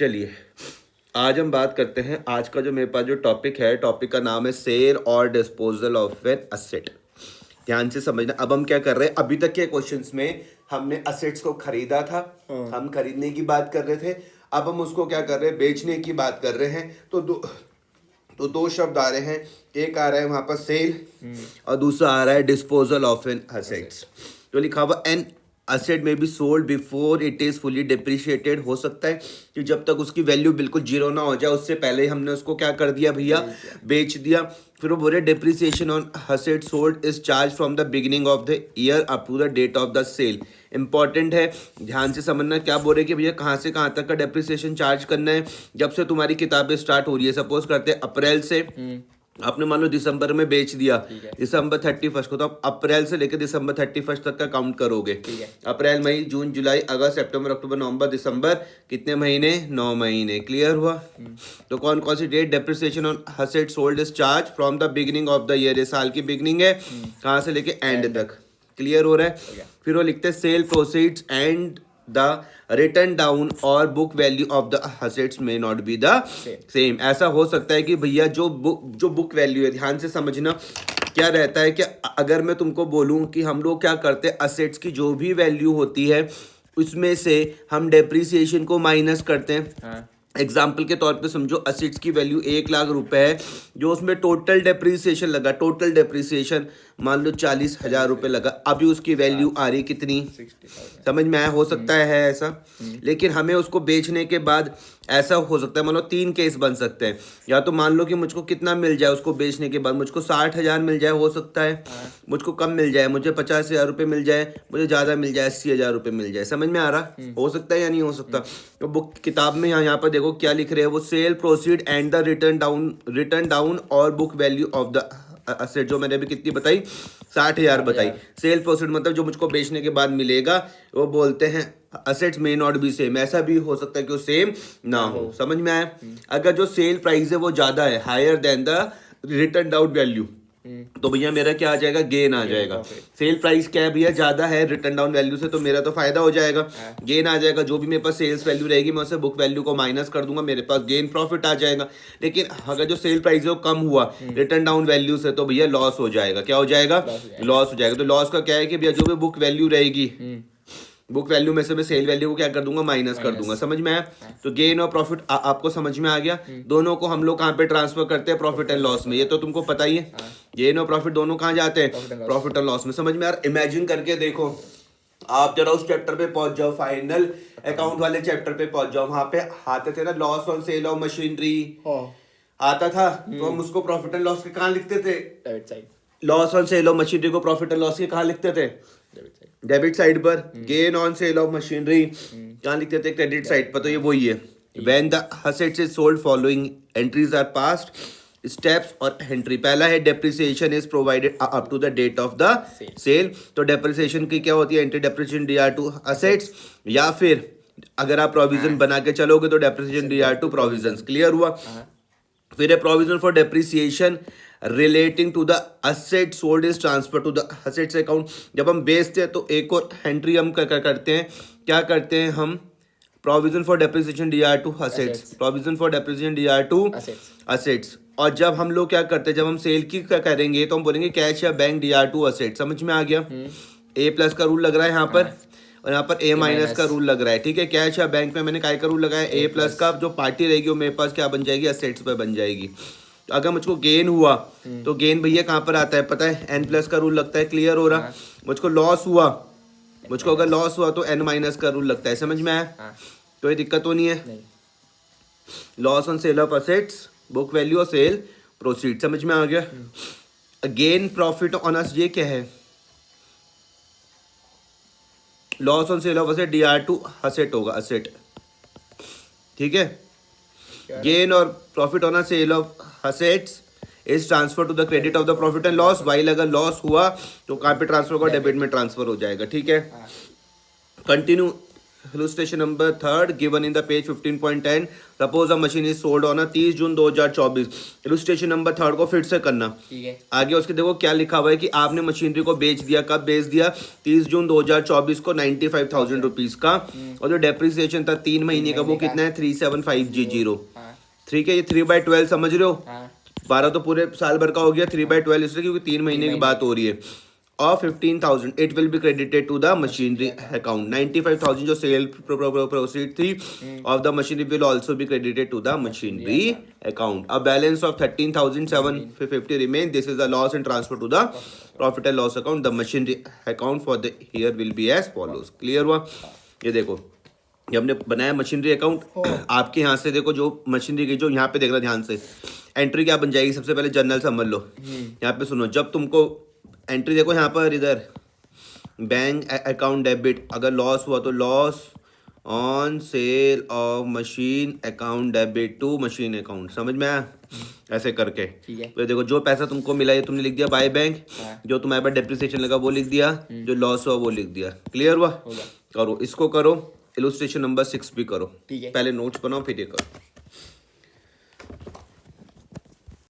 चलिए आज हम बात करते हैं। आज का जो मेरे पास जो टॉपिक है, टॉपिक का नाम है सेल और डिस्पोजल ऑफ एन असेट। ध्यान से समझना। अब हम क्या कर रहे हैं, अभी तक के क्वेश्चंस में हमने असेट्स को खरीदा था, हम खरीदने की बात कर रहे थे। अब हम उसको क्या कर रहे हैं, बेचने की बात कर रहे हैं। तो दो शब्द आ रहे हैं, एक आ रहा है वहां पर सेल और दूसरा आ रहा है डिस्पोजल ऑफ एन असेट्स। तो लिखा हुआ एन असेट में be sold before it is fully depreciated. हो सकता है कि जब तक उसकी वैल्यू बिल्कुल जीरो ना हो जाए उससे पहले हमने उसको क्या कर दिया भैया, बेच दिया। फिर वो बोले depreciation on asset sold is charge from the beginning of the year up to the date of the sale. Important है, ध्यान से समझना। क्या बोल रहे कि भैया कहाँ से कहाँ तक का डिप्रिसिएशन चार्ज करना है, जब से तुम्हारी किताबें स्टार्ट हो रही है। सपोज करते हैं अप्रैल से, आपने मान लो दिसंबर में बेच दिया, दिसंबर 31 को, तो आप अप्रैल से लेकर दिसंबर 31 तक का काउंट करोगे। अप्रैल, मई, जून, जुलाई, अगस्त, सितंबर, अक्टूबर, नवंबर, दिसंबर, कितने महीने? 9 महीने। क्लियर हुआ? तो कौन कौन सी date depreciation on asset sold is charge from the beginning of the year. ये साल की बिगिनिंग है, कहाँ से लेके एंड तक। क्लियर हो रहा है? फिर वो लिखते हैं sale proceeds and the written down or book value of the assets may not be the same. ऐसा हो सकता है कि भैया जो बुक वैल्यू है, ध्यान से समझना। क्या रहता है कि अगर मैं तुमको बोलूं कि हम लोग क्या करते हैं, असेट्स की जो भी वैल्यू होती है उसमें से हम डेप्रिसिएशन को माइनस करते हैं। एग्जाम्पल के तौर पे समझो असेट्स की वैल्यू 1 लाख रुपए है, जो उसमें टोटल डेप्रिसिएशन लगा, टोटल डेप्रिसिएशन मान लो 40,000 रुपये लगा। अभी उसकी वैल्यू आ रही कितनी? 60,000। समझ में आया? हो सकता है ऐसा, लेकिन हमें उसको बेचने के बाद ऐसा हो सकता है, मान लो 3 केस बन सकते हैं। या तो मान लो कि मुझको कितना मिल जाए उसको बेचने के बाद, मुझको 60,000 मिल जाए, हो सकता है मुझको कम मिल जाए, मुझे 50,000 रुपये मिल जाए, मुझे ज़्यादा मिल जाए, 80,000 रुपये मिल जाए। समझ में आ रहा? हो सकता है या नहीं हो सकता? तो बुक किताब में यहाँ पर देखो क्या लिख रहे हैं वो, sale proceed and the written down or book value of the asset. जो मैंने अभी कितनी बताई? 60,000 बताई। सेल प्रोसीड मतलब जो मुझको बेचने के बाद मिलेगा, वो बोलते हैं assets may not B same. ऐसा भी हो सकता है कि वो सेम ना हो। समझ में आया? अगर जो सेल प्राइस है वो ज्यादा है, higher than the written down value, तो भैया मेरा क्या आ जाएगा? गेन आ जाएगा। सेल प्राइस क्या है भैया? ज्यादा है रिटर्न डाउन वैल्यू से, तो मेरा तो फायदा हो जाएगा, गेन आ जाएगा। जो भी मेरे पास सेल्स वैल्यू रहेगी मैं उसे बुक वैल्यू को माइनस कर दूंगा, मेरे पास गेन प्रॉफिट आ जाएगा। लेकिन अगर जो सेल प्राइस है वो कम हुआ रिटर्न डाउन वैल्यू से, तो भैया लॉस हो जाएगा। क्या हो जाएगा? लॉस हो जाएगा। तो लॉस का क्या है कि भैया जो भी बुक वैल्यू रहेगी, बुक वैल्यू में से मैं सेल वैल्यू को क्या कर दूंगा? माइनस कर दूंगा। समझ में आया? तो गेन और प्रॉफिट आपको समझ में आ गया। दोनों को हम लोग कहाँ पे ट्रांसफर करते हैं? प्रॉफिट एंड लॉस में। ये तो तुमको पता ही है। गेन और प्रॉफिट दोनों कहाँ जाते हैं? प्रॉफिट एंड लॉस में। समझ में यार? इमेजिन करके देखो, आप जरा उस चैप्टर पे पहुंच जाओ, फाइनल अकाउंट वाले चैप्टर पे पहुंच जाओ। वहां पे आते थे ना loss on sale of machinery, आता था, तो हम उसको प्रॉफिट एंड लॉस के कहाँ लिखते थे? Loss on sale of machinery को प्रॉफिट एंड लॉस के कहाँ लिखते थे? डेबिट साइड पर। Gain on sale of machinery कहाँ लिखते थे? क्रेडिट साइड पर। तो ये वही है। When the assets is sold following entries are passed steps और एंट्री। पहला है depreciation is provided up to the date of the sale. तो डेप्रिसिएशन की क्या होती है? Entry depreciation D R to assets, या फिर अगर आप प्रोविजन बना के चलोगे तो depreciation D R to provision. Clear हुआ? फिर है provision for depreciation relating to the asset sold is transfer to the assets account. जब हम बेचते हैं तो एक और एंट्री हम करते हैं, क्या करते हैं हम? Provision for depreciation D R to assets, provision for depreciation D R to assets. और जब हम लोग क्या करते हैं, जब हम सेल की करेंगे तो हम बोलेंगे कैश या bank D R to asset. समझ में आ गया? ए प्लस का रूल लग रहा है यहाँ पर, और यहाँ पर ए माइनस का रूल लग रहा है। ठीक है? कैश या बैंक में मैंने काय का रूल लगाया? ए प्लस का। जो पार्टी रहेगी वो मेरे पास क्या बन जाएगी? असेट्स पे बन जाएगी। तो अगर मुझको गेन हुआ तो गेन भैया कहाँ पर आता है? पता है? एन प्लस का रूल लगता है। क्लियर हो रहा? मुझको लॉस हुआ, मुझको अगर लॉस हुआ तो एन माइनस का रूल लगता है। समझ में आया? तो ये दिक्कत तो नहीं है। Loss on sale of assets, book value और सेल प्रोसीड। समझ में आ गया? गेन प्रॉफिट ऑन अस, ये क्या है? Loss on sale of asset D R to asset होगा, असेट। ठीक है? गेन और profit on sale of assets is transfer to the credit of the profit and loss. While अगर loss हुआ तो कहाँ पे ट्रांसफर होगा? डेबिट में ट्रांसफर हो जाएगा। ठीक है? Continue illustration number 3 given in the page 15.10 suppose a machine is sold on a 30 June 2024 illustration number 3 को फिर से करना। ठीक है। आगे उसके देखो क्या लिखा हुआ है कि आपने मशीनरी को बेच दिया, कब बेच दिया? 30 जून 2024 को 95,000 रुपीज का, और जो डेप्रिसिएशन था 3 महीने का वो कितना है? 375G0। ठीक है, ये 3/12 समझ रहे हो? 12 तो पूरे साल भर का हो गया, 3/12 इसलिए क्योंकि 3 महीने की बात हो रही है। और 15,000 it will be credited to the machinery account. 95,000 जो सेल प्रोसीड थी of the machinery will also be credited to the machinery account. A balance of 13,750 remain, this is the loss and transfer to the profit and loss account. The machinery account for the year will be as follows. Clear हुआ? ये देखो, ये हमने बनाया machinery account. आपके यहाँ से देखो जो मशीनरी की, जो यहाँ पे देखना ध्यान से, एंट्री क्या बन जाएगी? सबसे पहले जर्नल समझ लो। यहाँ पे सुनो, जब तुमको एंट्री देखो यहाँ पर, इधर बैंक अकाउंट डेबिट, अगर लॉस हुआ तो loss on sale of machine account debit to machine account. समझ में आया? ऐसे करके। ठीक है। तो देखो जो पैसा तुमको मिला ये तुमने लिख दिया बाय बैंक, जो तुम्हारे पास डेप्रिसिएशन लगा वो लिख दिया, जो लॉस हुआ वो लिख दिया। क्लियर हुआ? करो, इसको करो, इलस्ट्रेशन नंबर 6 भी करो। ठीक है। पहले नोट्स बनाओ फिर ये करो।